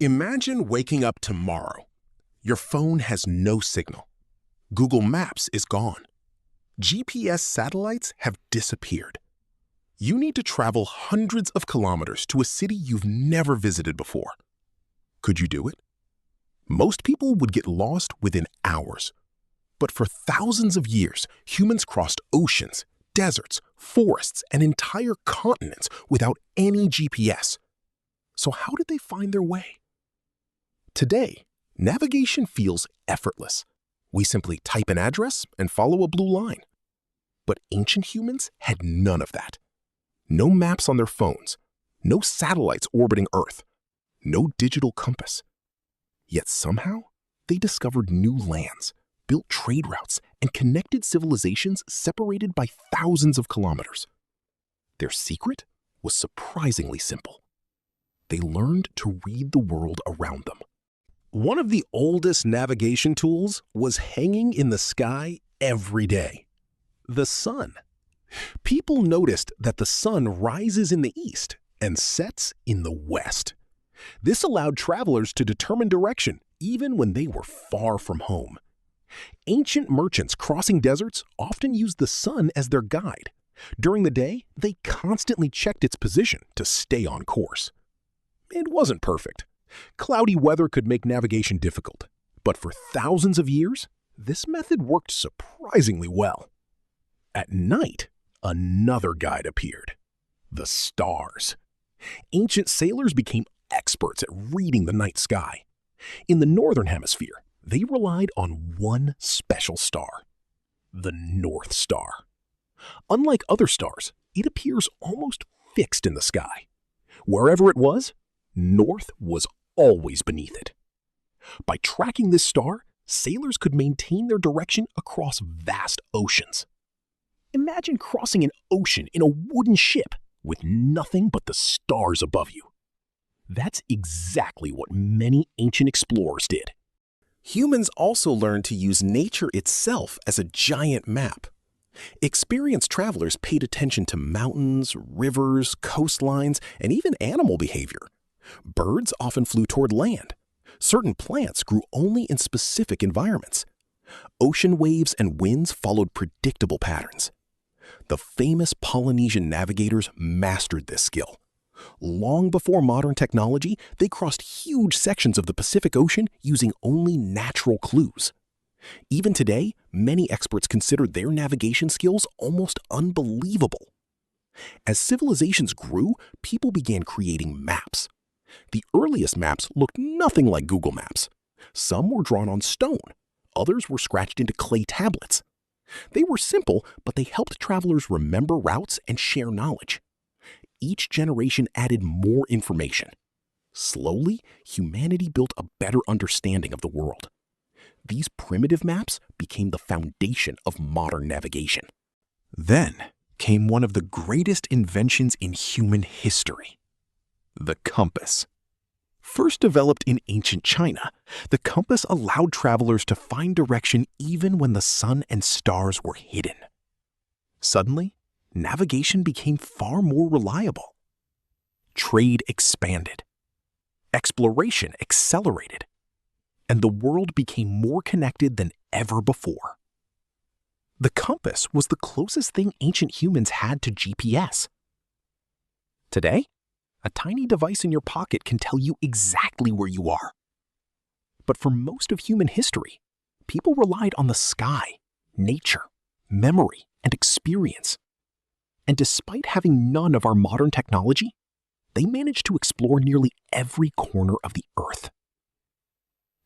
Imagine waking up tomorrow. Your phone has no signal. Google Maps is gone. GPS satellites have disappeared. You need to travel hundreds of kilometers to a city you've never visited before. Could you do it? Most people would get lost within hours. But for thousands of years, humans crossed oceans, deserts, forests, and entire continents without any GPS. So how did they find their way? Today, navigation feels effortless. We simply type an address and follow a blue line. But ancient humans had none of that. No maps on their phones, no satellites orbiting Earth, no digital compass. Yet somehow, they discovered new lands, built trade routes, and connected civilizations separated by thousands of kilometers. Their secret was surprisingly simple. They learned to read the world around them. One of the oldest navigation tools was hanging in the sky every day: the sun. People noticed that the sun rises in the east and sets in the west. This allowed travelers to determine direction even when they were far from home. Ancient merchants crossing deserts often used the sun as their guide. During the day, they constantly checked its position to stay on course. It wasn't perfect. Cloudy weather could make navigation difficult, but for thousands of years, this method worked surprisingly well. At night, another guide appeared: the stars. Ancient sailors became experts at reading the night sky. In the northern hemisphere, they relied on one special star: the North Star. Unlike other stars, it appears almost fixed in the sky. Wherever it was, north was always beneath it. By tracking this star, sailors could maintain their direction across vast oceans. Imagine crossing an ocean in a wooden ship with nothing but the stars above you. That's exactly what many ancient explorers did. Humans also learned to use nature itself as a giant map. Experienced travelers paid attention to mountains, rivers, coastlines, and even animal behavior. Birds often flew toward land. Certain plants grew only in specific environments. Ocean waves and winds followed predictable patterns. The famous Polynesian navigators mastered this skill. Long before modern technology, they crossed huge sections of the Pacific Ocean using only natural clues. Even today, many experts consider their navigation skills almost unbelievable. As civilizations grew, people began creating maps. The earliest maps looked nothing like Google Maps. Some were drawn on stone. Others were scratched into clay tablets. They were simple, but they helped travelers remember routes and share knowledge. Each generation added more information. Slowly, humanity built a better understanding of the world. These primitive maps became the foundation of modern navigation. Then came one of the greatest inventions in human history: the compass. First developed in ancient China, the compass allowed travelers to find direction even when the sun and stars were hidden. Suddenly, navigation became far more reliable. Trade expanded. Exploration accelerated. And the world became more connected than ever before. The compass was the closest thing ancient humans had to GPS. Today, a tiny device in your pocket can tell you exactly where you are. But for most of human history, people relied on the sky, nature, memory, and experience. And despite having none of our modern technology, they managed to explore nearly every corner of the Earth.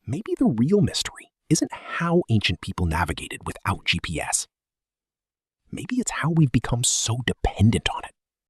Maybe the real mystery isn't how ancient people navigated without GPS. Maybe it's how we've become so dependent on it.